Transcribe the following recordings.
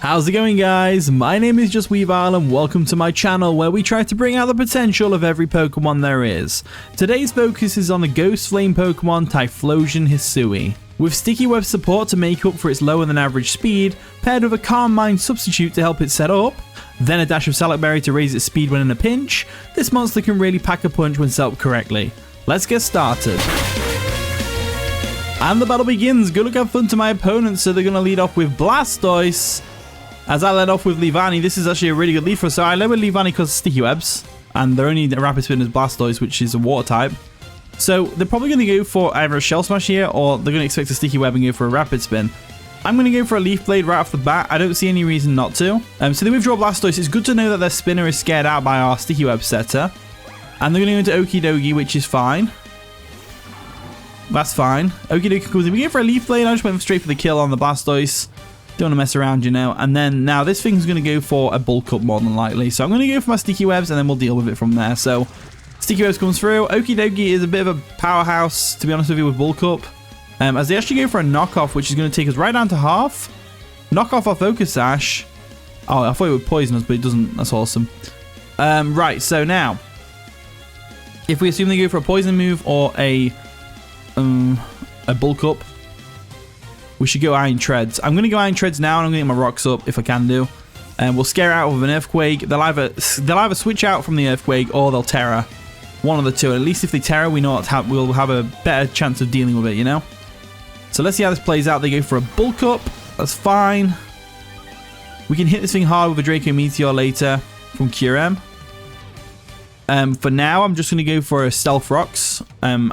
How's it going, guys? My name is Just Weavile and welcome to my channel where we try to bring out the potential of every Pokemon there is. Today's focus is on the Ghost Flame Pokemon Typhlosion Hisui. With Sticky Web support to make up for its lower than average speed, paired with a Calm Mind substitute to help it set up, then a dash of Salak Berry to raise its speed when in a pinch, this monster can really pack a punch when set up correctly. Let's get started. And the battle begins. Good luck, have fun to my opponents. So they're going to lead off with Blastoise. As I led off with Leavanny, this is actually a really good lead for us. So I led with Leavanny because of Sticky Webs. And they're only Rapid Spin as Blastoise, which is a water type. So they're probably going to go for either a Shell Smash here, or they're going to expect a Sticky Web and go for a Rapid Spin. I'm going to go for a Leaf Blade right off the bat. I don't see any reason not to. So they withdraw Blastoise. It's good to know that their spinner is scared out by our Sticky Web setter. And they're going to go into Okie Dokie, which is fine. That's fine. Okie Dokie comes in. We go for a Leaf Blade. I just went straight for the kill on the Blastoise. Don't want to mess around, you know. And then now this thing's going to go for a Bulk Up more than likely. So I'm going to go for my Sticky Webs and then we'll deal with it from there. So Sticky Webs comes through. Okie Dokie is a bit of a powerhouse, to be honest with you, with Bulk Up. As they actually go for a knockoff, which is going to take us right down to half. Knock off our Focus Sash. Oh, I thought it would poison us, but it doesn't. That's awesome. Right, so now, if we assume they go for a poison move or a Bulk Up, we should go Iron Treads. I'm going to go Iron Treads now, and I'm going to get my rocks up if I can do. And we'll scare out with an Earthquake. They'll either switch out from the Earthquake or they'll Terra. One of the two. At least if they Terra, we know we'll have a better chance of dealing with it, you know? So let's see how this plays out. They go for a Bulk Up. That's fine. We can hit this thing hard with a Draco Meteor later from Kyurem. For now, I'm just going to go for a Stealth Rocks. I'm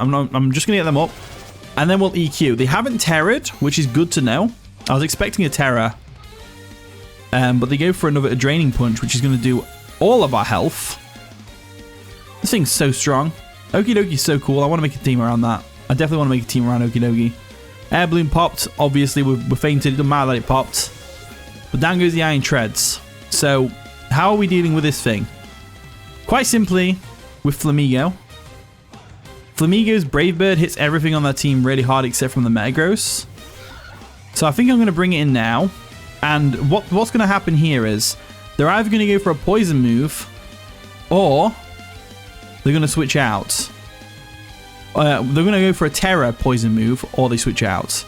just going to get them up. And then we'll EQ. They haven't Terra'd, which is good to know. I was expecting a Terra. But they go for a Draining Punch, which is going to do all of our health. This thing's so strong. Okie Dokie's so cool. I want to make a team around that. I definitely want to make a team around Okie Dokie. Air Balloon popped. Obviously, we're fainted. It doesn't matter that it popped. But down goes the Iron Treads. So, how are we dealing with this thing? Quite simply, with Flamigo. Flamigo's Brave Bird hits everything on their team really hard except from the Metagross. So I think I'm going to bring it in now. And what's going to happen here is they're either going to go for a poison move or they're going to switch out. They're going to go for a Terra poison move or they switch out.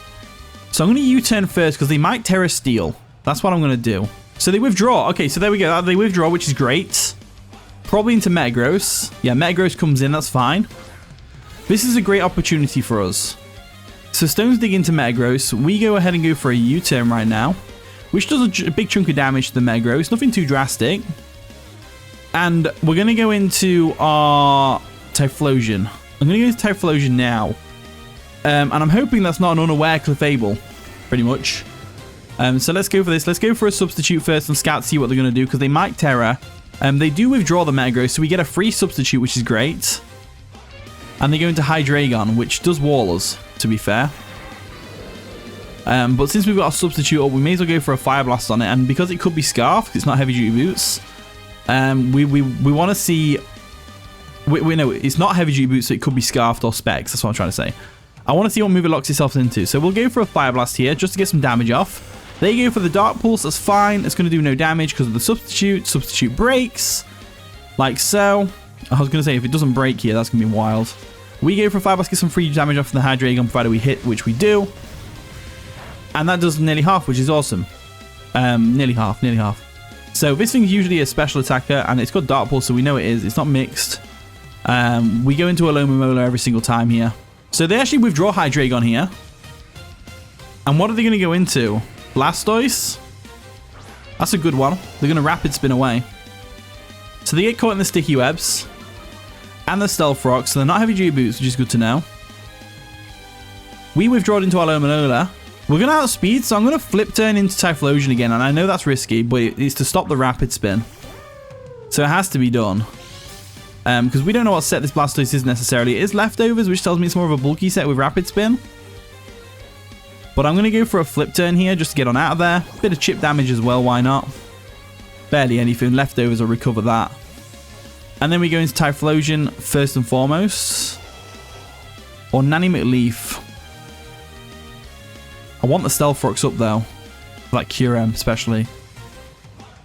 So I'm going to U-turn first because they might Terra Steel. That's what I'm going to do. So they withdraw. Okay, so there we go. They withdraw, which is great. Probably into Metagross. Yeah, Metagross comes in. That's fine. This is a great opportunity for us. So Stones dig into Metagross. We go ahead and go for a U-turn right now, which does a big chunk of damage to the Metagross. Nothing too drastic. And we're going to go into our Typhlosion. I'm going to go into Typhlosion now. And I'm hoping that's not an unaware Clefable, pretty much. So let's go for this. Let's go for a substitute first and scout to see what they're going to do, because they might Terra. They do withdraw the Metagross, so we get a free substitute, which is great. And they go into Hydreigon, which does wall us, to be fair. But since we've got a substitute up, we may as well go for a Fire Blast on it. And because it could be Scarf, because it's not Heavy Duty Boots, we want to see... We know it's not Heavy Duty Boots, so it could be Scarfed or Specs. That's what I'm trying to say. I want to see what move it locks itself into. So we'll go for a Fire Blast here, just to get some damage off. They go for the Dark Pulse. That's fine. It's going to do no damage because of the substitute. Substitute breaks. Like so. I was going to say, if it doesn't break here, that's going to be wild. We go for a Fire Blast, get some free damage off the Hydreigon, provided we hit, which we do. And that does nearly half, which is awesome. Nearly half. So this thing's usually a special attacker, and it's got Dark Pulse, so we know it is. It's not mixed. We go into a Alomomola every single time here. So they actually withdraw Hydreigon here. And what are they going to go into? Blastoise? That's a good one. They're going to Rapid Spin away. So they get caught in the Sticky Webs. And the Stealth Rocks, so they're not Heavy Duty Boots, which is good to know. We withdrawed into our Alomomola. We're going to outspeed, so I'm going to Flip Turn into Typhlosion again. And I know that's risky, but it's to stop the Rapid Spin. So it has to be done. Because we don't know what set this Blastoise is necessarily. It is Leftovers, which tells me it's more of a bulky set with Rapid Spin. But I'm going to go for a Flip Turn here, just to get on out of there. Bit of chip damage as well, why not? Barely anything. Leftovers will recover that. And then we go into Typhlosion first and foremost. Or Nanny McLeaf. I want the Stealth Rocks up though. Like Kyurem especially.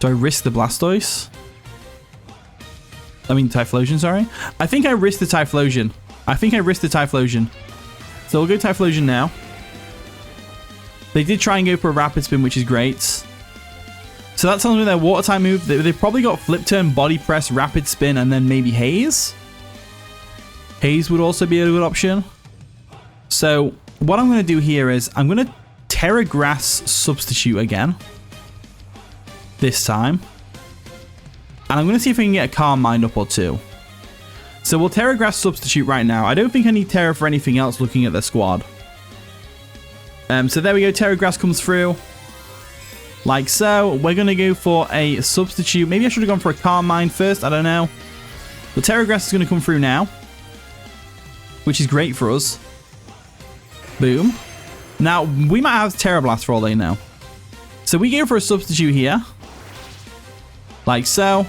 Do I risk the Blastoise? I mean Typhlosion, sorry. I think I risked the Typhlosion. So we'll go Typhlosion now. They did try and go for a Rapid Spin, which is great. So that tells me their Water type move. They've probably got Flip Turn, Body Press, Rapid Spin, and then maybe Haze. Haze would also be a good option. So what I'm going to do here is I'm going to Terra Grass Substitute again. This time. And I'm going to see if I can get a Calm Mind up or two. So we'll Terra Grass Substitute right now. I don't think I need Terra for anything else looking at the squad. So there we go. Terra Grass comes through. Like so. We're going to go for a Substitute. Maybe I should have gone for a Calm Mind first. I don't know. The Terra Grass is going to come through now. Which is great for us. Boom. Now, we might have Terra Blast for all they know. So we go for a Substitute here. Like so.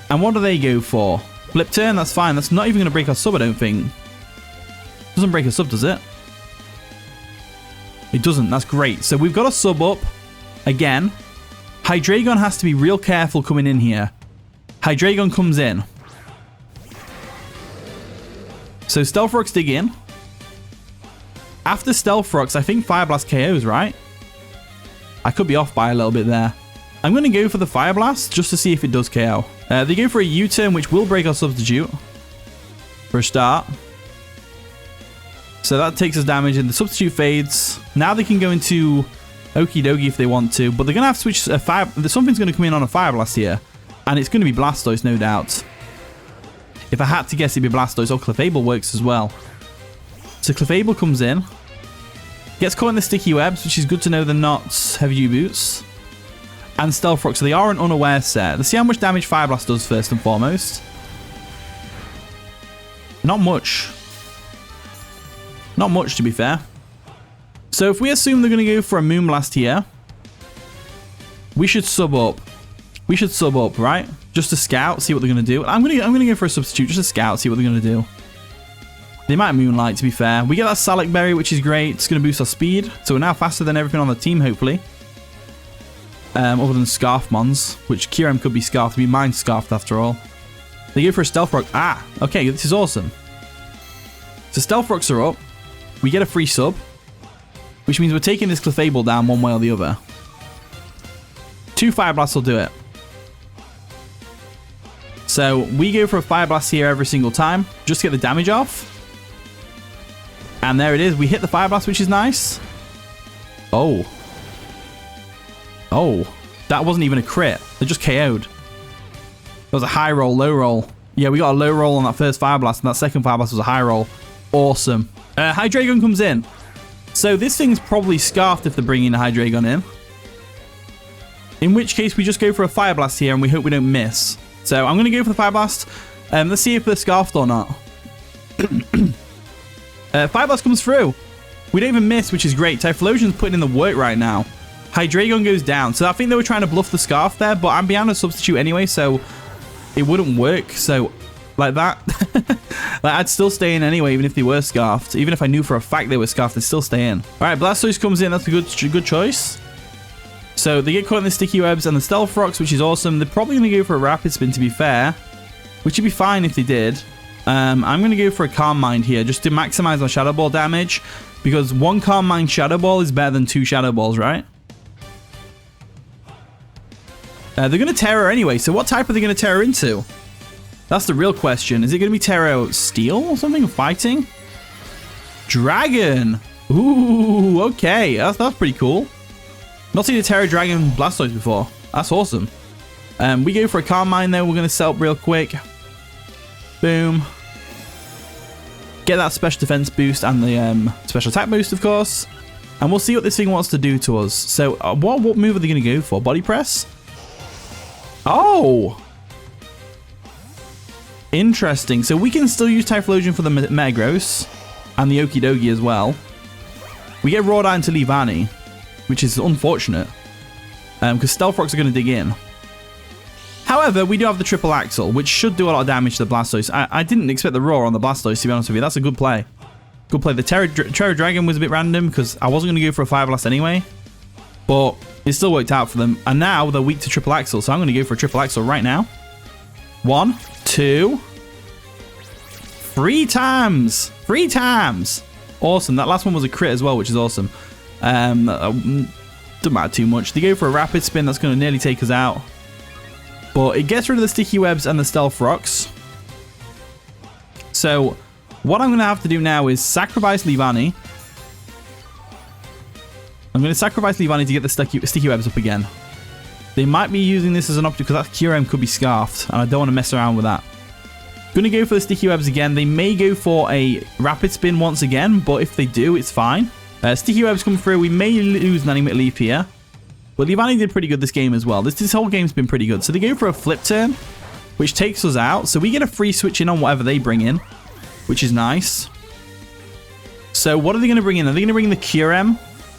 And what do they go for? Flip Turn, that's fine. That's not even going to break our sub, I don't think. Doesn't break a sub, does it? It doesn't. That's great. So we've got a sub up. Again. Hydreigon has to be real careful coming in here. Hydreigon comes in. So Stealth Rocks dig in. After Stealth Rocks, I think Fire Blast KOs, right? I could be off by a little bit there. I'm going to go for the Fire Blast just to see if it does KO. They go for a U-turn, which will break our Substitute. For a start. So that takes us damage and the Substitute fades. Now they can go into Okie Dokie if they want to. But they're going to have to switch a Fire... Something's going to come in on a Fire Blast here. And it's going to be Blastoise, no doubt. If I had to guess, it'd be Blastoise. Or Clefable works as well. So Clefable comes in. Gets caught in the Sticky Webs, which is good to know they're not Heavy U-Boots. And Stealth Rock, so they are an unaware set. Let's see how much damage Fire Blast does first and foremost. Not much. Not much, to be fair. So if we assume they're going to go for a Moonblast here, we should sub up. We should sub up, right? Just to scout, see what they're going to do. I'm going to go for a Substitute, just to scout, see what they're going to do. They might Moonlight, to be fair. We get that Salic Berry, which is great. It's going to boost our speed. So we're now faster than everything on the team, hopefully. Other than Scarfmons, which Kyurem could be Scarfed. We mind Scarfed after all. They go for a Stealth Rock. Ah, okay, this is awesome. So Stealth Rocks are up. We get a free sub, which means we're taking this Clefable down one way or the other. 2 Fire Blasts will do it. So we go for a Fire Blast here every single time, just to get the damage off. And there it is. We hit the Fire Blast, which is nice. Oh. Oh, that wasn't even a crit. They just KO'd. That was a high roll, low roll. Yeah, we got a low roll on that first Fire Blast, and that second Fire Blast was a high roll. Awesome. Hydreigon comes in. So this thing's probably Scarfed if they're bringing a Hydreigon in. In which case, we just go for a Fire Blast here, and we hope we don't miss. So I'm going to go for the Fire Blast. Let's see if they're Scarfed or not. Fire Blast comes through. We don't even miss, which is great. Typhlosion's putting in the work right now. Hydreigon goes down. So I think they were trying to bluff the Scarf there, but I'm behind a Substitute anyway, so it wouldn't work. So, like that, like I'd still stay in anyway, even if they were Scarfed. Even if I knew for a fact they were Scarfed, I'd still stay in. All right, Blastoise comes in. That's a good choice. So they get caught in the Sticky Webs and the Stealth Rocks, which is awesome. They're probably going to go for a Rapid Spin, to be fair, which would be fine if they did. I'm going to go for a Calm Mind here, just to maximize our Shadow Ball damage, because 1 Calm Mind Shadow Ball is better than 2 Shadow Balls, right? They're going to Terra anyway, so what type are they going to Terra into? That's the real question. Is it going to be Terra Steel or something? Fighting? Dragon! Ooh, okay. That's pretty cool. Not seen a Terra Dragon Blastoise before. That's awesome. We go for a Calm Mind there. We're going to set up real quick. Boom. Get that special defense boost and the special attack boost, of course. And we'll see what this thing wants to do to us. So, what move are they going to go for? Body Press? Oh! Interesting. So we can still use Typhlosion for the Metagross and the Okie Dokie as well. We get Raw into Leavanny, which is unfortunate. Because Stealth Rocks are going to dig in. However, we do have the Triple Axle, which should do a lot of damage to the Blastoise. I didn't expect the Raw on the Blastoise, to be honest with you. That's a good play. Good play. The Terra Dragon was a bit random because I wasn't going to go for a Fire Blast anyway. But it still worked out for them. And now they're weak to triple axle. So I'm going to go for a triple axle right now. 1, 2, 3 times. 3 times. Awesome. That last one was a crit as well, which is awesome. Doesn't matter too much. They go for a rapid spin. That's going to nearly take us out. But it gets rid of the sticky webs and the stealth rocks. So what I'm going to have to do now is sacrifice Leavanny. I'm going to sacrifice Leavanny to get the sticky webs up again. They might be using this as an option because that QRM could be scarfed. And I don't want to mess around with that. Going to go for the sticky webs again. They may go for a rapid spin once again. But if they do, it's fine. Sticky webs come through. We may lose Nanny MacLeod here. But Leavanny did pretty good this game as well. This whole game's been pretty good. So they go for a flip turn, which takes us out. So we get a free switch in on whatever they bring in, which is nice. So what are they going to bring in? Are they going to bring in the QRM?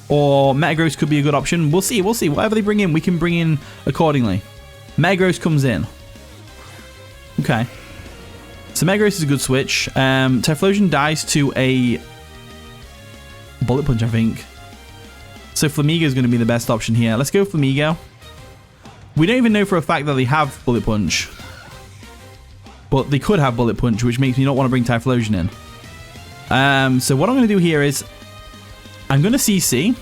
Or Metagross could be a good option. We'll see. We'll see. Whatever they bring in, we can bring in accordingly. Metagross comes in. Okay. So Metagross is a good switch. Typhlosion dies to a Bullet Punch, I think. So Flamigo is going to be the best option here. Let's go Flamigo. We don't even know for a fact that they have Bullet Punch. But they could have Bullet Punch, which makes me not want to bring Typhlosion in. So what I'm going to do here is I'm going to CC.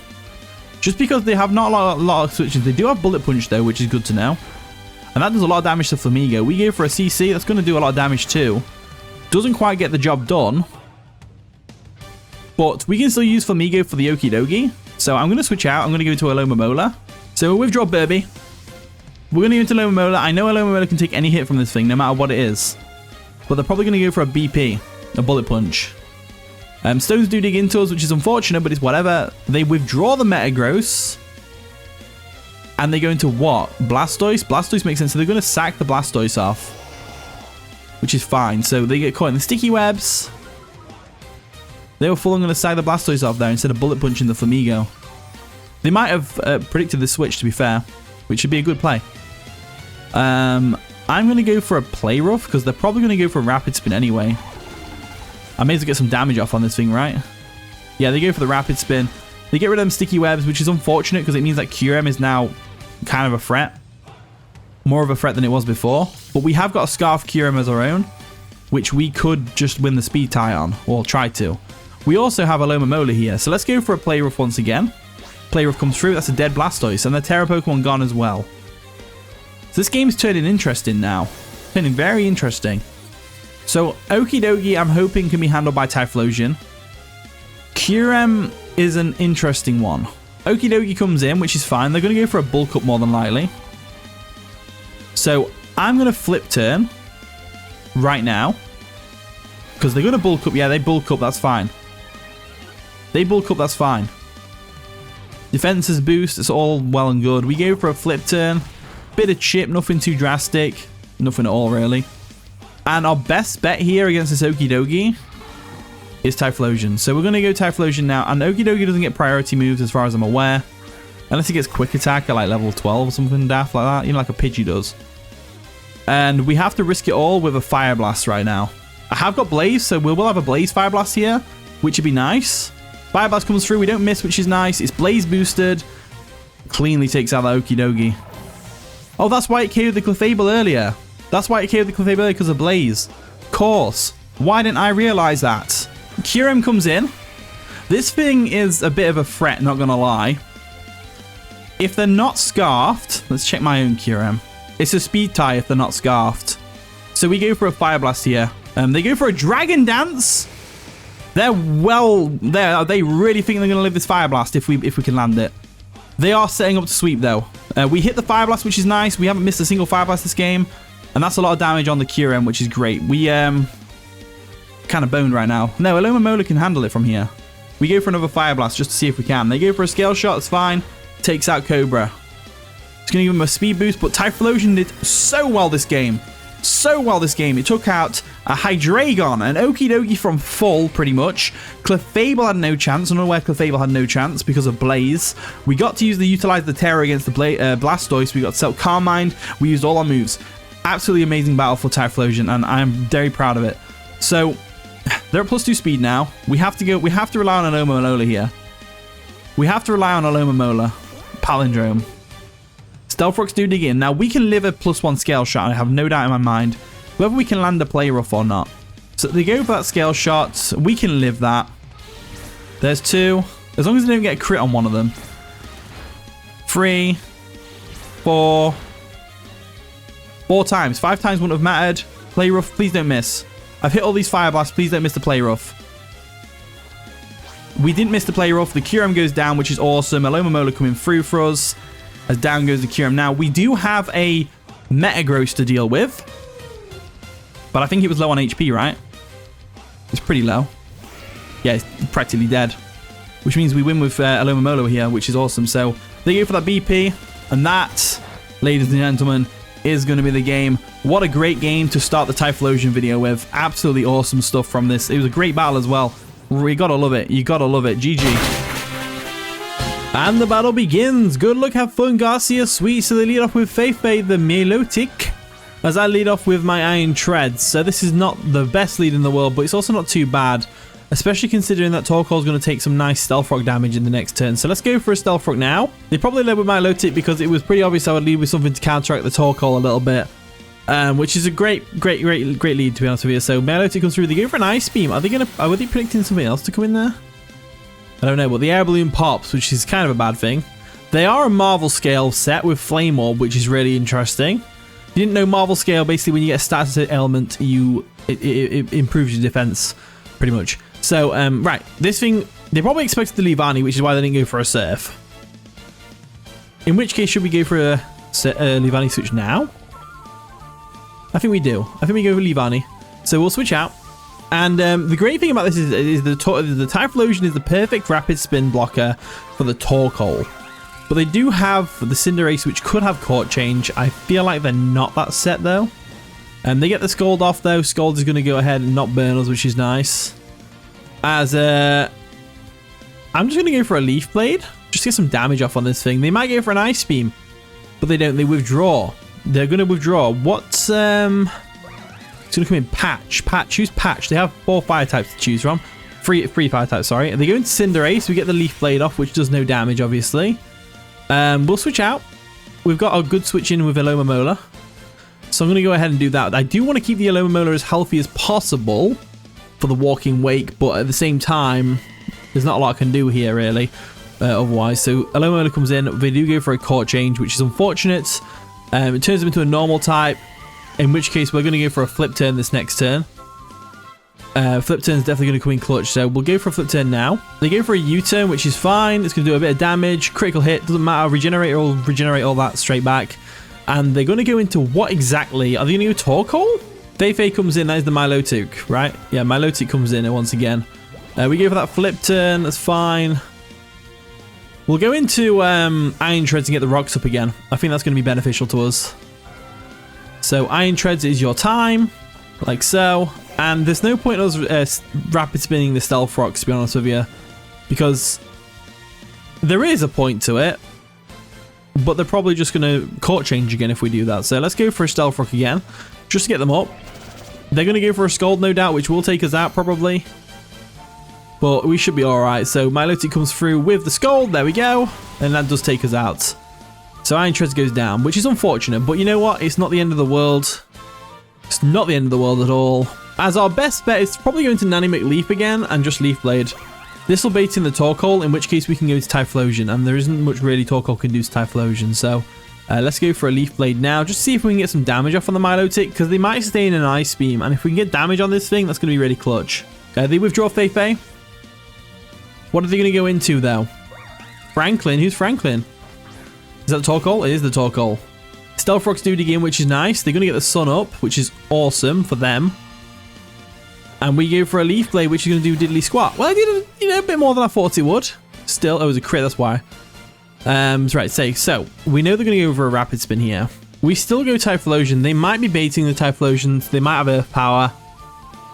Just because they have not a lot of switches. They do have Bullet Punch though, which is good to know. And that does a lot of damage to Flamigo. We go for a CC. That's going to do a lot of damage too. Doesn't quite get the job done. But we can still use Flamigo for the Okie Dokie. So I'm going to switch out. I'm going to go to Alomomola. So we'll withdraw Burby. We're going to go into Alomomola. I know Alomomola can take any hit from this thing, no matter what it is. But they're probably going to go for a BP. A Bullet Punch. Stones do dig into us, which is unfortunate, but it's whatever. They withdraw the Metagross. And they go into what? Blastoise? Blastoise makes sense. So they're going to sack the Blastoise off. Which is fine. So they get caught in the sticky webs. They were full on going to sack the Blastoise off there instead of Bullet Punching the Flamigo. They might have predicted the switch, to be fair. Which should be a good play. I'm going to go for a Play Rough because they're probably going to go for a Rapid Spin anyway. I may as well get some damage off on this thing, right? Yeah, they go for the Rapid Spin. They get rid of them sticky webs, which is unfortunate because it means that QRM is now kind of a threat. More of a threat than it was before. But we have got a Scarf QRM as our own, which we could just win the speed tie on, or try to. We also have a Alomomola here, so let's go for a Play Rough once again. Play Rough comes through, that's a dead Blastoise, and the Terra Pokemon gone as well. So this game's turning interesting now. Turning very interesting. So Okie Dokie, I'm hoping can be handled by Typhlosion. QRM is an interesting one. Okie Dokie comes in, which is fine. They're going to go for a Bulk Up more than likely. So I'm going to Flip Turn right now. Because they're going to Bulk Up. Yeah, they Bulk Up. That's fine. They Bulk Up. That's fine. Defenses boost. It's all well and good. We go for a Flip Turn. Bit of chip. Nothing too drastic. Nothing at all, really. And our best bet here against this Okie Dokie is Typhlosion. So we're going to go Typhlosion now. And Okie Dokie doesn't get priority moves as far as I'm aware. Unless he gets Quick Attack at like level 12 or something daft like that. You know, like a Pidgey does. And we have to risk it all with a Fire Blast right now. I have got Blaze, so we will have a Blaze Fire Blast here, which would be nice. Fire Blast comes through. We don't miss, which is nice. It's Blaze boosted. Cleanly takes out the Okie Dokie. Oh, that's why it KO'd the Clefable earlier. That's why it KO'd the Clefable earlier, because of Blaze. Of course. Why didn't I realize that? QRM comes in. This thing is a bit of a threat, not gonna lie. If they're not scarfed, let's check my own QRM. It's a speed tie if they're not scarfed. So we go for a Fire Blast here. They go for a Dragon Dance. They really think they're gonna live this Fire Blast if we can land it. They are setting up to sweep though. We hit the Fire Blast, which is nice. We haven't missed a single Fire Blast this game. And that's a lot of damage on the QRM, which is great. We kind of boned right now. No, Alomomola can handle it from here. We go for another Fire Blast just to see if we can. They go for a Scale Shot, it's fine. Takes out Cobra. It's going to give him a speed boost, but Typhlosion did so well this game. So well this game. It took out a Hydreigon, an Okie Dokie from full, pretty much. Clefable had no chance. I don't know where Clefable had no chance because of Blaze. We got to utilize the Terror against the Blastoise. We got Self Calm Mind. We used all our moves. Absolutely amazing battle for Typhlosion, and I'm very proud of it. So they're at +2 speed now. We have to rely on Alomomola here. We have to rely on Alomomola. Palindrome. Stealth Rocks do dig in. Now, we can live a +1 scale shot. I have no doubt in my mind whether we can land a play rough or not. So they go for that scale shot. We can live that. There's 2. As long as they don't get a crit on one of them. 3, 4. 4 times. 5 times wouldn't have mattered. Play rough, please don't miss. I've hit all these fire blasts. Please don't miss the play rough. We didn't miss the play rough. The Kyurem goes down, which is awesome. Alomomola coming through for us. As down goes the Kyurem. Now, we do have a Metagross to deal with. But I think it was low on HP, right? It's pretty low. Yeah, it's practically dead. Which means we win with Alomomola here, which is awesome. So, they go for that BP. And that, ladies and gentlemen, is going to be the game. What a great game to start the Typhlosion video with. Absolutely awesome stuff from this. It was a great battle as well. You gotta love it. You gotta love it. GG. And the battle begins. Good luck, have fun, Garcia. Sweet. So they lead off with Feifei, the Milotic, as I lead off with my Iron Treads. So this is not the best lead in the world, but it's also not too bad, especially considering that Torkoal is going to take some nice Stealth Rock damage in the next turn. So let's go for a Stealth Rock now. They probably led with my Milotic because it was pretty obvious I would lead with something to counteract the Torkoal a little bit. Which is a great lead, to be honest with you. So Milotic comes through. They go for an Ice Beam. Are they predicting something else to come in there? I don't know, but the Air Balloon pops, which is kind of a bad thing. They are a Marvel Scale set with Flame Orb, which is really interesting. You didn't know Marvel Scale, basically when you get a status element, it improves your defense, pretty much. So, right, this thing, they probably expected the Leavanny, which is why they didn't go for a Surf. In which case, should we go for a Leavanny switch now? I think we do. I think we go for Leavanny. So we'll switch out. And the great thing about this is the Typhlosion is the perfect rapid spin blocker for the Torkoal. But they do have the Cinderace, which could have Court Change. I feel like they're not that set, though. They get the Scald off, though. Scald is going to go ahead and not burn us, which is nice. As I'm just going to go for a Leaf Blade. Just get some damage off on this thing. They might go for an Ice Beam, but they don't. They withdraw. They're going to withdraw. What's... It's going to come in Patch. Choose Patch. They have 4 fire types to choose from. 3 fire types, sorry. And they go into Cinderace. We get the Leaf Blade off, which does no damage, obviously. We'll switch out. We've got a good switch in with Alomomola. So I'm going to go ahead and do that. I do want to keep the Alomomola as healthy as possible for the Walking Wake, but at the same time, there's not a lot I can do here, really, otherwise. So Alomomola comes in. They do go for a Court Change, which is unfortunate. It turns them into a normal type, in which case we're going to go for a Flip Turn this next turn. Flip Turn is definitely going to come in clutch, so we'll go for a Flip Turn now. They go for a U-Turn, which is fine. It's going to do a bit of damage. Critical hit, doesn't matter. Regenerate all that straight back. And they're going to go into what exactly? Are they going to go Torkoal? Feifei comes in. That is the Milotic, right? Yeah, Milotic comes in once again. We go for that Flip Turn. That's fine. We'll go into Iron Treads and get the rocks up again. I think that's going to be beneficial to us. So Iron Treads is your time, like so. And there's no point in us rapid spinning the Stealth Rocks, to be honest with you, because there is a point to it, but they're probably just going to Court Change again if we do that. So let's go for a Stealth Rock again, just to get them up. They're going to go for a Scald, no doubt, which will take us out probably. But we should be alright. So Milotic comes through with the Scald. There we go. And that does take us out. So Iron Treads goes down, which is unfortunate. But you know what? It's not the end of the world. It's not the end of the world at all. As our best bet is probably going to Nanny McLeaf again and just Leaf Blade. This will bait in the Torkoal, in which case we can go to Typhlosion. And there isn't much really Torkoal can do to Typhlosion. So let's go for a Leaf Blade now. Just see if we can get some damage off on the Milotic, because they might stay in an Ice Beam. And if we can get damage on this thing, that's going to be really clutch. They withdraw Feifei. What are they going to go into, though? Franklin? Who's Franklin? Is that the Torkoal? It is the Torkoal. Stealth Rocks do dig in, which is nice. They're going to get the Sun up, which is awesome for them. And we go for a Leaf Blade, which is going to do diddly squat. Well, I did a bit more than I thought it would. Still, it was a crit, that's why. Right, so we know they're going to go for a Rapid Spin here. We still go Typhlosion. They might be baiting the Typhlosions. They might have Earth Power.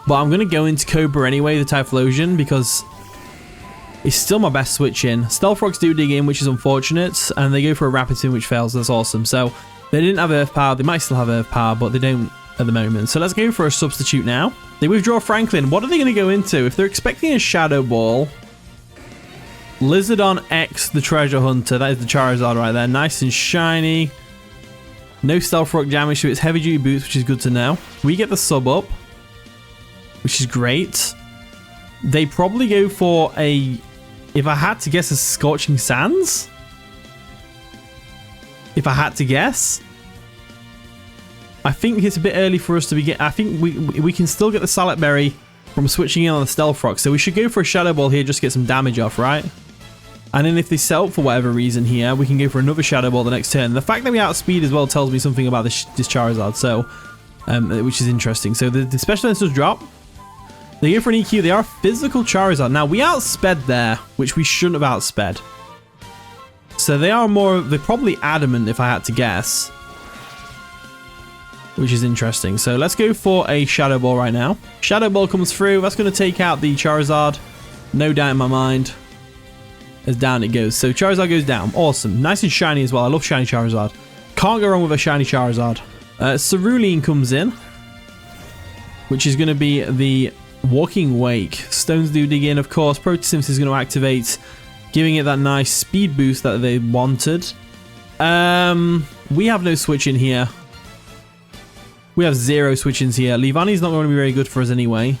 But I'm going to go into Cobra anyway, the Typhlosion, because it's still my best switch in. Stealth Rocks do dig in, which is unfortunate, and they go for a Rapid Spin, which fails. That's awesome. So they didn't have Earth Power. They might still have Earth Power, but they don't at the moment. So let's go for a substitute now. They withdraw Franklin. What are they going to go into? If they're expecting a Shadow Ball, Lizardon X, the Treasure Hunter. That is the Charizard right there. Nice and shiny. No Stealth Rock damage to its heavy duty boots, which is good to know. We get the sub up, which is great. They probably go for a, if I had to guess, a Scorching Sands. If I had to guess. I think it's a bit early for us to be I think we can still get the Salad Berry from switching in on the Stealth Rock. So we should go for a Shadow Ball here just to get some damage off, right? And then if they sell for whatever reason here, we can go for another Shadow Ball the next turn. The fact that we outspeed as well tells me something about this Charizard, so which is interesting. So the special does drop. They go for an EQ. They are a physical Charizard. Now, we outsped there, which we shouldn't have outsped. So they are they're probably adamant if I had to guess. Which is interesting. So let's go for a Shadow Ball right now. Shadow Ball comes through. That's going to take out the Charizard. No doubt in my mind. As down it goes. So Charizard goes down. Awesome. Nice and shiny as well. I love shiny Charizard. Can't go wrong with a shiny Charizard. Cerulean comes in. Which is going to be the Walking Wake. Stones do dig in, of course. Protosynthesis is going to activate. Giving it that nice speed boost that they wanted. We have no switch in here. We have 0 switch-ins here. Leavanny's not going to be very good for us anyway.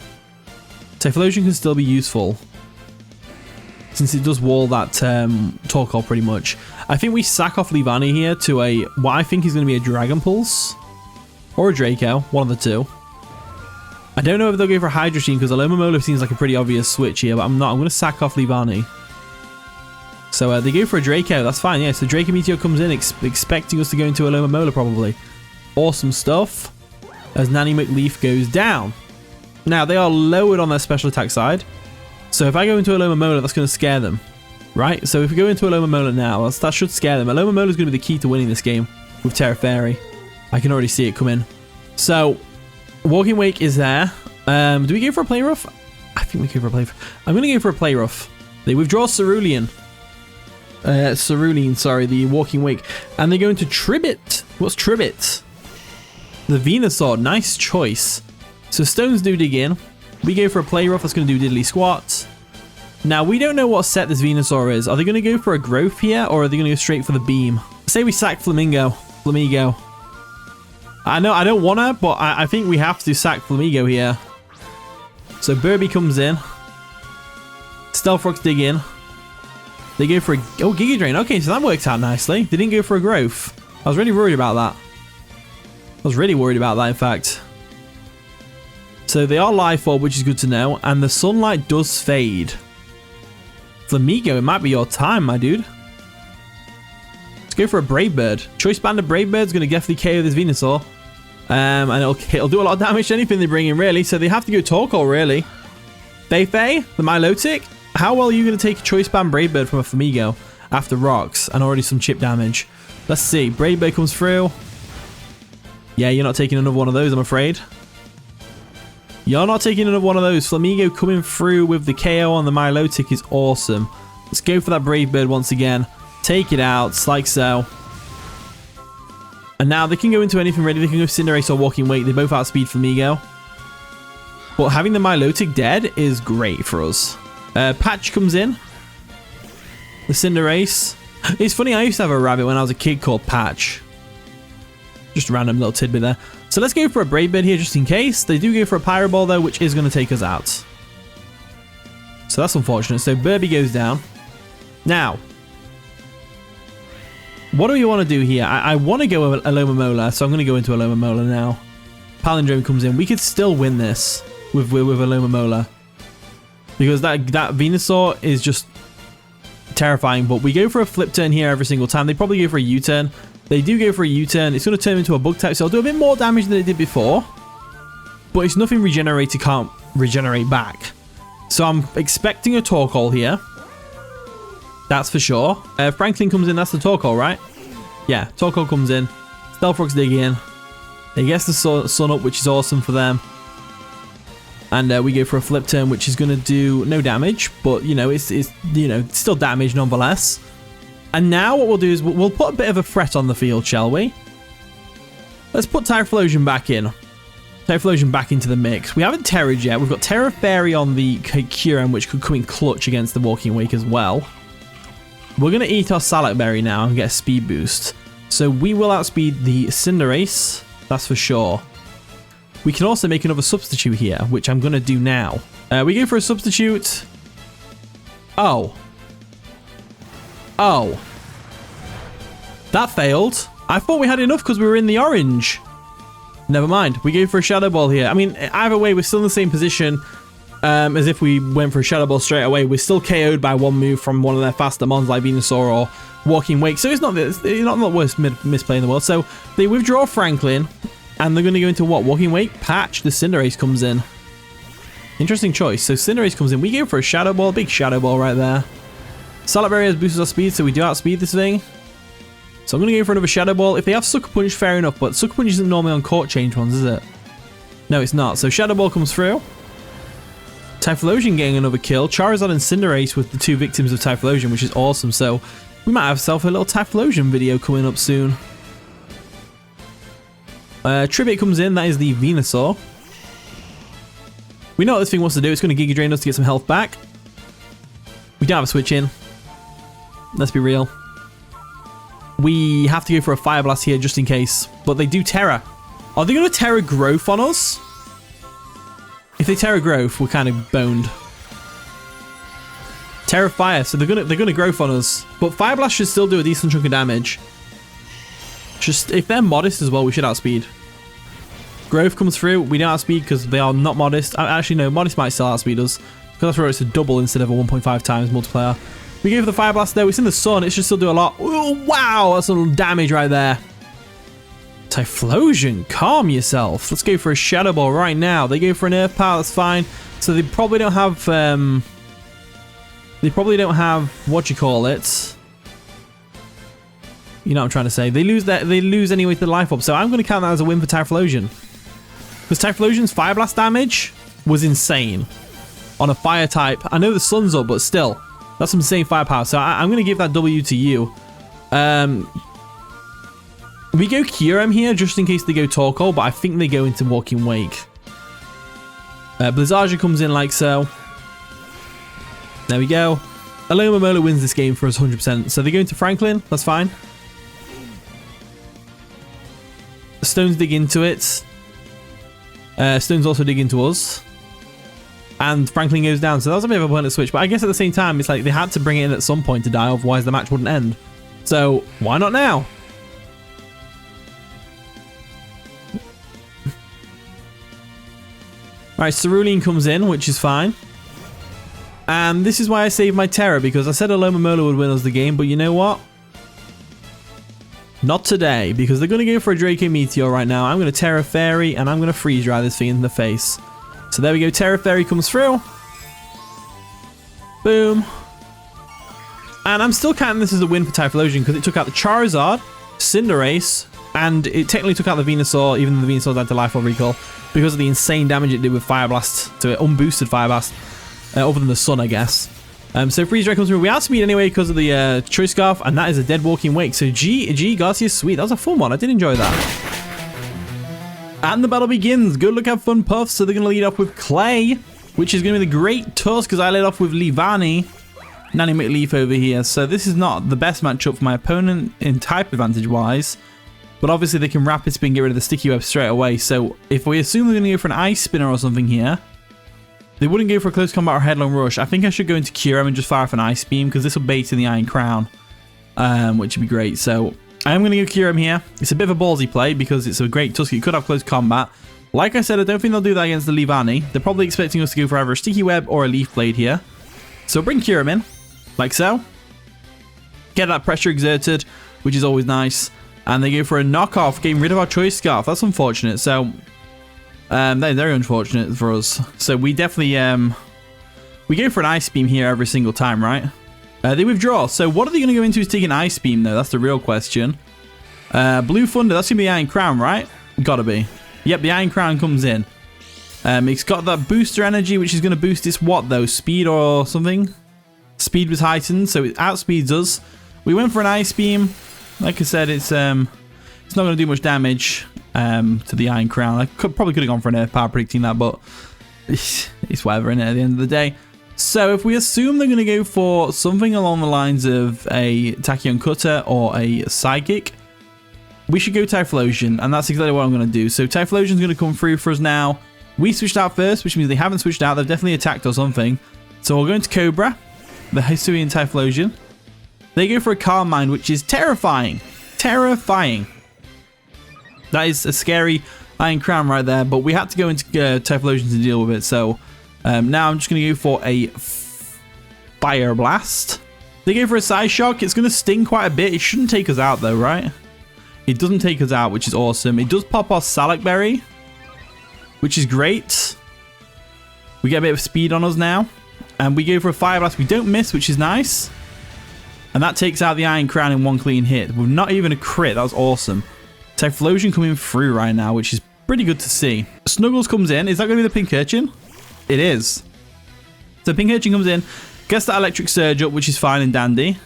Typhlosion can still be useful, since it does wall that Torkoal pretty much. I think we sack off Leavanny here to what I think is going to be a Dragon Pulse. Or a Draco, one of the two. I don't know if they'll go for Hydro Sheen, because Alomomola seems like a pretty obvious switch here, but I'm not. I'm going to sack off Leavanny. So they go for a Draco, that's fine, yeah. So Draco Meteor comes in, expecting us to go into Alomomola probably. Awesome stuff. As Nanny McLeaf goes down. Now, they are lowered on their special attack side. So if I go into Alomomola, that's going to scare them. Right? So if we go into Alomomola now, that should scare them. Alomomola is going to be the key to winning this game with Terra Fairy. I can already see it come in. So, Walking Wake is there. Do we go for a Play Rough? I think we go for a Play Rough. I'm going to go for a Play Rough. They withdraw Cerulean. Cerulean, sorry, the Walking Wake. And they go into Tribbit. What's Tribbit? The Venusaur, nice choice. So Stones do dig in. We go for a Play Rough, that's going to do Diddly Squat. Now, we don't know what set this Venusaur is. Are they going to go for a Growth here, or are they going to go straight for the Beam? Say we sack Flamigo. I know I don't want to, but I think we have to sack Flamigo here. So Burby comes in. Stealth Rocks dig in. They go for a... Oh, Giga Drain. Okay, so that worked out nicely. They didn't go for a Growth. I was really worried about that. In fact. So they are Life Orb, which is good to know. And the sunlight does fade. Flamigo, it might be your time, my dude. Let's go for a Brave Bird. Choice Band of Brave Bird's going to definitely KO this Venusaur. And it'll do a lot of damage to anything they bring in, really. So they have to go Torkoal, really. Feifei, the Milotic. How well are you going to take a Choice Band Brave Bird from a Flamigo after rocks and already some chip damage? Let's see. Brave Bird comes through. Yeah, you're not taking another one of those, I'm afraid. You're not taking another one of those. Flamigo coming through with the KO on the Milotic is awesome. Let's go for that Brave Bird once again. Take it out, like so. And now they can go into anything ready. They can go Cinderace or Walking Wake. They both outspeed Flamigo. But having the Milotic dead is great for us. Patch comes in. The Cinderace. It's funny, I used to have a rabbit when I was a kid called Patch. Just a random little tidbit there. So let's go for a Brave Bird here just in case. They do go for a Pyro Ball though, which is going to take us out. So that's unfortunate. So Burby goes down. Now, what do we want to do here? I want to go Alomomola, so I'm going to go into Alomomola now. Palindrome comes in. We could still win this with Alomomola. Because that Venusaur is just terrifying. But we go for a flip turn here every single time. They probably go for a U-turn. They do go for a U-turn. It's going to turn into a bug type, so it'll do a bit more damage than it did before. But it's nothing Regenerator can't regenerate back. So I'm expecting a Torkoal here. That's for sure. Franklin comes in. That's the Torkoal, right? Yeah, Torkoal comes in. Stealth Rocks dig in. He gets the sun up, which is awesome for them. And we go for a flip turn, which is going to do no damage. But, you know, it's still damage nonetheless. And now what we'll do is we'll put a bit of a threat on the field, shall we? Let's put Typhlosion back in. Typhlosion back into the mix. We haven't Terra'd yet. We've got Terra Fairy on the Kyurem, which could come in clutch against the Walking Wake as well. We're going to eat our Salak Berry now and get a speed boost. So we will outspeed the Cinderace, that's for sure. We can also make another substitute here, which I'm going to do now. We go for a substitute. Oh. Oh. That failed. I thought we had enough because we were in the orange. Never mind. We go for a Shadow Ball here. I mean, either way, we're still in the same position as if we went for a Shadow Ball straight away. We're still KO'd by one move from one of their faster mons like Venusaur or Walking Wake. So it's not the worst misplay in the world. So they withdraw Franklin, and they're going to go into what? Walking Wake? Patch. The Cinderace comes in. Interesting choice. So Cinderace comes in. We go for a Shadow Ball. Big Shadow Ball right there. Salak Berry has boosted our speed, so we do outspeed this thing. So I'm going to go for another Shadow Ball. If they have Sucker Punch, fair enough, but Sucker Punch isn't normally on Court Change ones, is it? No, it's not. So Shadow Ball comes through. Typhlosion getting another kill. Charizard and Cinderace with the two victims of Typhlosion, which is awesome. So we might have ourselves a little Typhlosion video coming up soon. Tribute comes in. That is the Venusaur. We know what this thing wants to do. It's going to Giga Drain us to get some health back. We don't have a switch in. Let's be real. We have to go for a Fire Blast here just in case. But they do Terra. Are they going to Terra Growth on us? If they Terra Growth, we're kind of boned. Terra Fire, so they're gonna Growth on us. But Fire Blast should still do a decent chunk of damage. Just if they're modest as well, we should outspeed. Growth comes through. We don't outspeed because they are not modest. Actually, no, modest might still outspeed us. Because that's where it's a double instead of a 1.5 times multiplier. We go for the Fire Blast though. It's in the sun. It should still do a lot. Oh, wow, that's a little damage right there. Typhlosion, calm yourself. Let's go for a Shadow Ball right now. They go for an Earth Power. That's fine. So they probably don't have. What you call it. You know what I'm trying to say. They lose anyway to the Life Orb. So I'm going to count that as a win for Typhlosion. Because Typhlosion's Fire Blast damage was insane on a Fire type. I know the sun's up, but still. That's some insane firepower. So I'm going to give that W to you. We go Kyurem here just in case they go Torkoal, but I think they go into Walking Wake. Blizzardja comes in like so. There we go. Alomomola wins this game for us 100%. So they go into Franklin. That's fine. Stones dig into it. Stones also dig into us. And Franklin goes down. So that was a bit of a pointless switch. But I guess at the same time, it's like they had to bring it in at some point to die. Otherwise, the match wouldn't end. So why not now? Alright, Cerulean comes in, which is fine. And this is why I saved my Terra, because I said Alomomola would win us the game, but you know what? Not today, because they're going to go for a Draco Meteor right now. I'm going to Terra Fairy, and I'm going to Freeze Dry this thing in the face. So there we go, Terra Fairy comes through. Boom. And I'm still counting this as a win for Typhlosion, because it took out the Charizard, Cinderace, and it technically took out the Venusaur, even though the Venusaur had to Life Orb Recall, because of the insane damage it did with Fire Blast to it, unboosted Fire Blast, other than the sun, I guess. So Freeze Dry comes through. We outspeed anyway because of the Choice Scarf, and that is a dead Walking Wake. So G Garcia's sweet. That was a fun one. I did enjoy that. And the battle begins. Good luck, have fun, Puffs. So they're going to lead off with Clay, which is going to be the Great Tusk, because I led off with Leavanny. Nanny McLeaf over here. So this is not the best matchup for my opponent in type advantage-wise. But obviously they can Rapid Spin, get rid of the Sticky Web straight away. So if we assume they're going to go for an Ice Spinner or something here, they wouldn't go for a Close Combat or Headlong Rush. I think I should go into Kyurem and just fire off an Ice Beam, because this will bait in the Iron Crown, which would be great. So I am going to go Kyurem here. It's a bit of a ballsy play because it's a Great Tusk. It could have Close Combat. Like I said, I don't think they'll do that against the Leavanny. They're probably expecting us to go for either a Sticky Web or a Leaf Blade here. So bring Kyurem in, like so. Get that pressure exerted, which is always nice. And they go for a knockoff, getting rid of our Choice Scarf. That's unfortunate. So, that is very unfortunate for us. So we definitely, we go for an Ice Beam here every single time, right? They withdraw. So what are they going to go into is taking Ice Beam, though? That's the real question. Blue Thunder, that's going to be Iron Crown, right? Gotta be. Yep, the Iron Crown comes in. It's got that booster energy, which is going to boost its what, though? Speed or something? Speed was heightened, so it outspeeds us. We went for an Ice Beam. Like I said, it's not going to do much damage to the Iron Crown. I probably could have gone for an Earth Power predicting that, but it's whatever, innit, at the end of the day. So if we assume they're going to go for something along the lines of a Tachyon Cutter or a Psychic, we should go Typhlosion, and that's exactly what I'm going to do. So Typhlosion's going to come through for us now. We switched out first, which means they haven't switched out. They've definitely attacked or something. So we're going to Cobra, the Hisuian Typhlosion. They go for a Calm Mind, which is terrifying. Terrifying. That is a scary Iron Crown right there, but we had to go into Typhlosion to deal with it. So now I'm just going to go for a Fire Blast. They go for a Side Shock. It's going to sting quite a bit. It shouldn't take us out though, right? It doesn't take us out, which is awesome. It does pop our Salak Berry, which is great. We get a bit of speed on us now. And we go for a Fire Blast. We don't miss, which is nice. And that takes out the Iron Crown in one clean hit. With not even a crit. That was awesome. Typhlosion coming through right now, which is pretty good to see. Snuggles comes in. Is that going to be the Pink Urchin? It is. So Pink Urchin comes in. Gets that Electric Surge up, which is fine and dandy.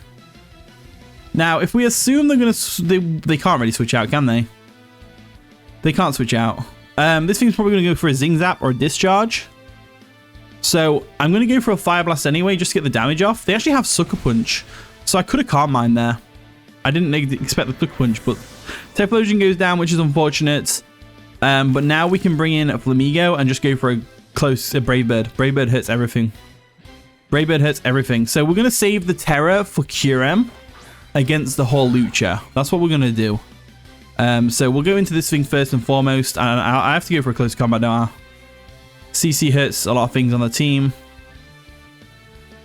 Now, if we assume they're going to... They can't really switch out, can they? They can't switch out. This thing's probably going to go for a Zing Zap or a Discharge. So, I'm going to go for a Fire Blast anyway, just to get the damage off. They actually have Sucker Punch. So, I could have Calm Mind there. I didn't expect the Sucker Punch, but... Typhlosion goes down, which is unfortunate. But now we can bring in a Flamigo and just go for a Brave Bird. Brave Bird hurts everything. Brave Bird hurts everything. So, we're going to save the Terra for Curem against the whole Lucha. That's what we're going to do. So we'll go into this thing first and foremost. And I have to go for a close combat, don't I? CC hurts a lot of things on the team.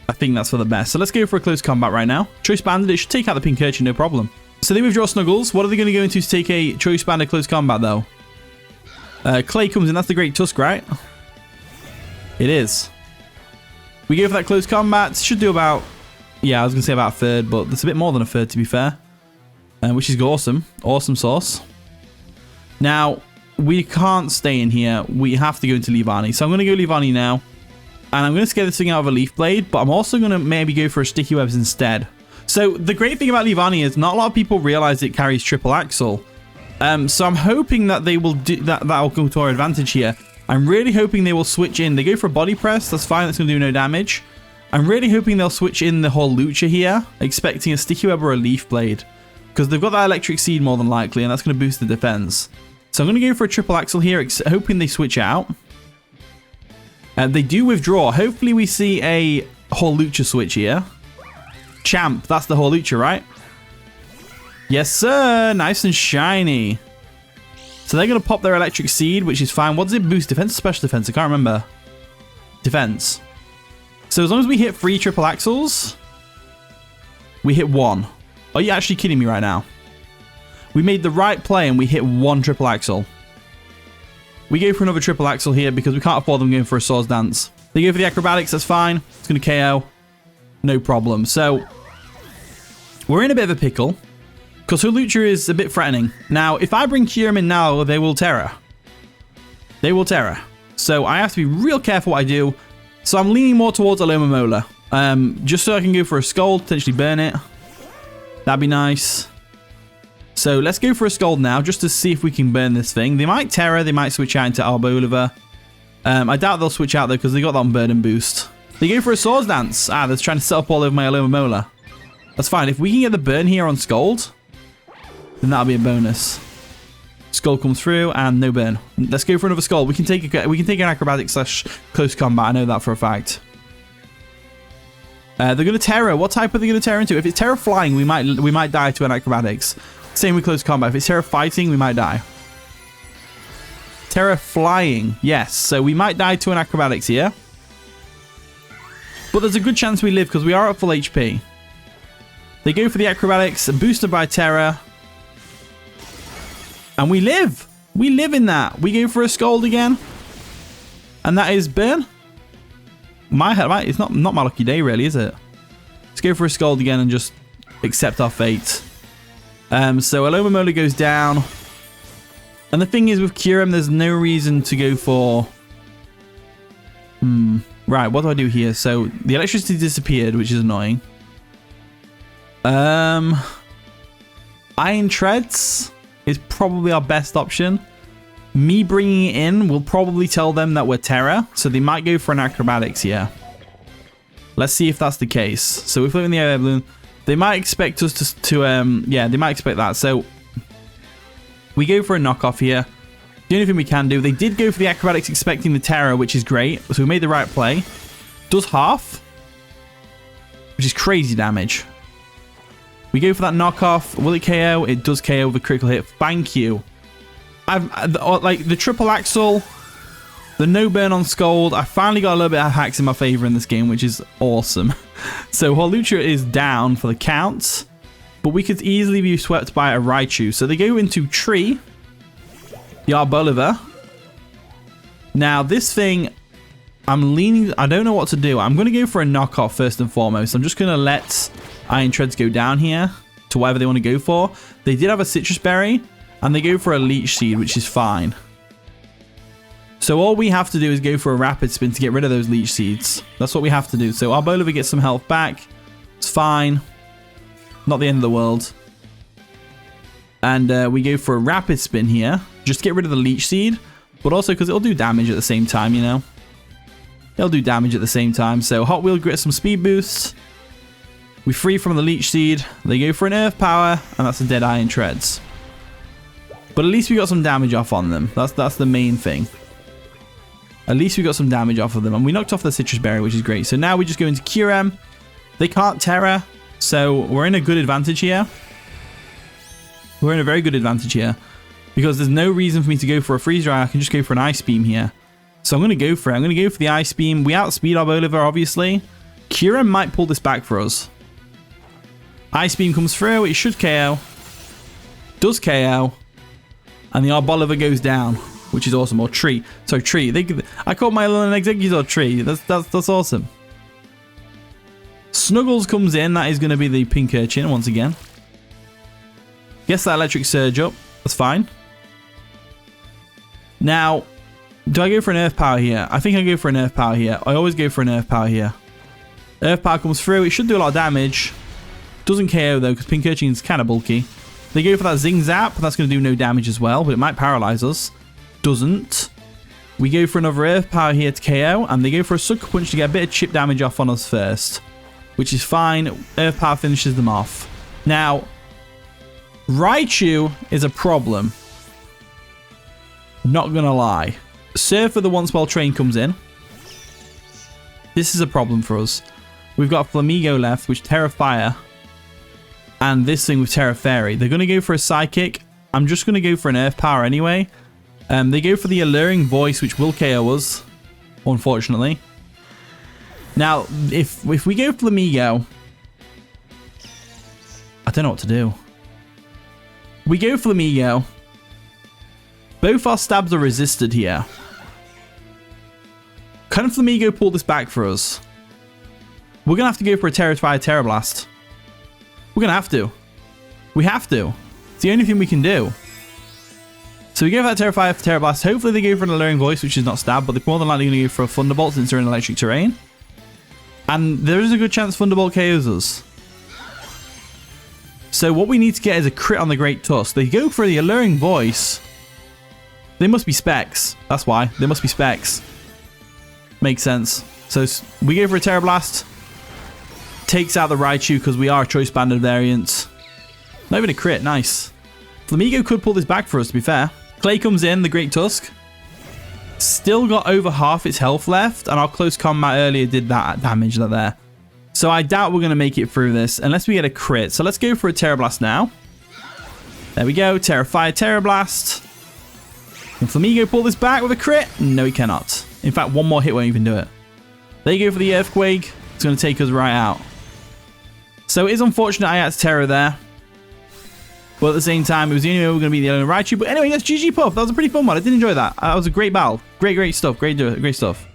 I think that's for the best. So let's go for a close combat right now. Choice Banded, it should take out the Pink Urchin, no problem. So they withdraw Snuggles. What are they going to go into to take a Choice Banded close combat, though? Clay comes in. That's the Great Tusk, right? It is. We go for that close combat. Should do about... Yeah, I was going to say about a third, but that's a bit more than a third, to be fair. Which is awesome. Awesome sauce. Now, we can't stay in here. We have to go into Leavanny. So I'm going to go Leavanny now. And I'm going to scare this thing out of a Leaf Blade, but I'm also going to maybe go for a Sticky Webs instead. So the great thing about Leavanny is not a lot of people realize it carries triple axle. So I'm hoping that they will do that will come to our advantage here. I'm really hoping they will switch in. They go for a Body Press. That's fine. That's going to do no damage. I'm really hoping they'll switch in the whole Lucha here, expecting a Sticky Web or a Leaf Blade. Because they've got that Electric Seed more than likely, and that's going to boost the defense. So I'm going to go for a Triple Axle here, hoping they switch out. They do withdraw. Hopefully we see a whole Lucha switch here. Champ, that's the whole Lucha, right? Yes, sir. Nice and shiny. So they're going to pop their Electric Seed, which is fine. What does it boost? Defense or special defense? I can't remember. Defense. So as long as we hit 3 triple axles, we hit 1. Are you actually kidding me right now? We made the right play and we hit 1 triple axle. We go for another triple axle here because we can't afford them going for a Swords Dance. They go for the acrobatics, that's fine. It's going to KO. No problem. So, we're in a bit of a pickle because her Lucha is a bit threatening. Now, if I bring Kyurem in now, they will Terra. They will Terra. So, I have to be real careful what I do. So I'm leaning more towards Alomomola. Just so I can go for a Scold, potentially burn it. That'd be nice. So let's go for a Scold now, just to see if we can burn this thing. They might Terra, they might switch out into Arboliver. I doubt they'll switch out though, because they got that on Burden Boost. They go for a Swords Dance. Ah, they're trying to set up all over my Alomomola. That's fine. If we can get the burn here on Scold, then that'll be a bonus. Skull comes through and no burn. Let's go for another Skull. We can take an acrobatic / close combat. I know that for a fact. They're going to Terra. What type are they going to Terra into? If it's Terra flying, we might die to an acrobatics. Same with close combat. If it's Terra fighting, we might die. Terra flying. Yes. So we might die to an acrobatics here. But there's a good chance we live because we are at full HP. They go for the acrobatics, boosted by Terra. And we live. We live in that. We go for a Scold again. And that is burn. It's not my lucky day, really, is it? Let's go for a Scold again and just accept our fate. So Alomomola goes down. And the thing is, with Kyurem, there's no reason to go for... Right, what do I do here? So the electricity disappeared, which is annoying. Iron Treads is probably our best option. Me bringing it in will probably tell them that we're Terra, so they might go for an acrobatics here. Let's see if that's the case. So we're flipping the air balloon. They might expect us yeah, they might expect that. So we go for a knockoff here. The only thing we can do, they did go for the acrobatics expecting the terror, which is great. So we made the right play. Does half, which is crazy damage. We go for that knockoff. Will it KO? It does KO with a critical hit. Thank you. Like the triple axle, the no burn on Scold. I finally got a little bit of hacks in my favor in this game, which is awesome. So Hawlucha is down for the count, but we could easily be swept by a Raichu. So they go into Tree, the Arboliver. Now this thing, I'm leaning, I don't know what to do. I'm going to go for a knockoff first and foremost. I'm just going to let Iron Treads go down here to whatever they want to go for. They did have a Citrus Berry, and they go for a Leech Seed, which is fine. So all we have to do is go for a Rapid Spin to get rid of those Leech Seeds. That's what we have to do. So Arboliver gets some health back. It's fine. Not the end of the world. And we go for a Rapid Spin here. Just to get rid of the Leech Seed. But also because it'll do damage at the same time, you know. It'll do damage at the same time. So Hot Wheel gets some speed boosts. We free from the Leech Seed. They go for an Earth Power. And that's a dead Iron Treads. But at least we got some damage off on them. That's the main thing. At least we got some damage off of them. And we knocked off the Citrus Berry, which is great. So now we just go into Kyurem. They can't Terra. So we're in a good advantage here. We're in a very good advantage here. Because there's no reason for me to go for a Freeze Dry. I can just go for an Ice Beam here. So I'm going to go for it. I'm going to go for the Ice Beam. We outspeed Arboliver, obviously. Kyurem might pull this back for us. Ice Beam comes through. It should KO. Does KO. And the Arboliver goes down, which is awesome. Or Tree. Sorry, Tree. I called my little Executor Tree. That's awesome. Snuggles comes in. That is going to be the Pink Urchin once again. Gets that Electric Surge up. That's fine. Now, do I go for an Earth Power here? I think I go for an Earth Power here. I always go for an Earth Power here. Earth Power comes through. It should do a lot of damage. Doesn't KO though, because Pink Urchin is kind of bulky. They go for that Zing Zap. That's going to do no damage as well, but it might paralyze us. Doesn't. We go for another Earth Power here to KO, and they go for a Sucker Punch to get a bit of chip damage off on us first, which is fine. Earth Power finishes them off. Now, Raichu is a problem. Not going to lie. Surfer, the Once Well Trained, comes in. This is a problem for us. We've got Flamigo left, which Terra Fire. And this thing with Terra Fairy. They're going to go for a Psychic. I'm just going to go for an Earth Power anyway. They go for the Alluring Voice, which will KO us, unfortunately. Now, if we go Flamigo, I don't know what to do. We go Flamigo. Both our stabs are resisted here. Can Flamigo pull this back for us? We're going to have to go for a Terra Fire, Terra Blast. We're going to have to. We have to. It's the only thing we can do. So we go for that Terra Fire, Terra Blast. Hopefully they go for an Alluring Voice, which is not stab, but they're more than likely going to go for a Thunderbolt since they're in electric terrain. And there is a good chance Thunderbolt KOs us. So what we need to get is a crit on the Great Tusk. They go for the Alluring Voice. They must be specs. That's why. They must be specs. Makes sense. So we go for a Terra Blast. Takes out the Raichu because we are a Choice Banded variant. Not even a crit. Nice. Flamigo could pull this back for us, to be fair. Clay comes in, the Great Tusk. Still got over half its health left, and our Close Combat earlier did that damage there. So I doubt we're going to make it through this unless we get a crit. So let's go for a Terra Blast now. There we go. Terra Fire, Terra Blast. Can Flamigo pull this back with a crit? No, he cannot. In fact, one more hit won't even do it. There you go for the Earthquake. It's going to take us right out. So it is unfortunate I had to Terra there. But at the same time, it was the only way we were going to beat the Eleanor Raichu. But anyway, that's GG Puff. That was a pretty fun one. I did enjoy that. That was a great battle. Great stuff. Great stuff.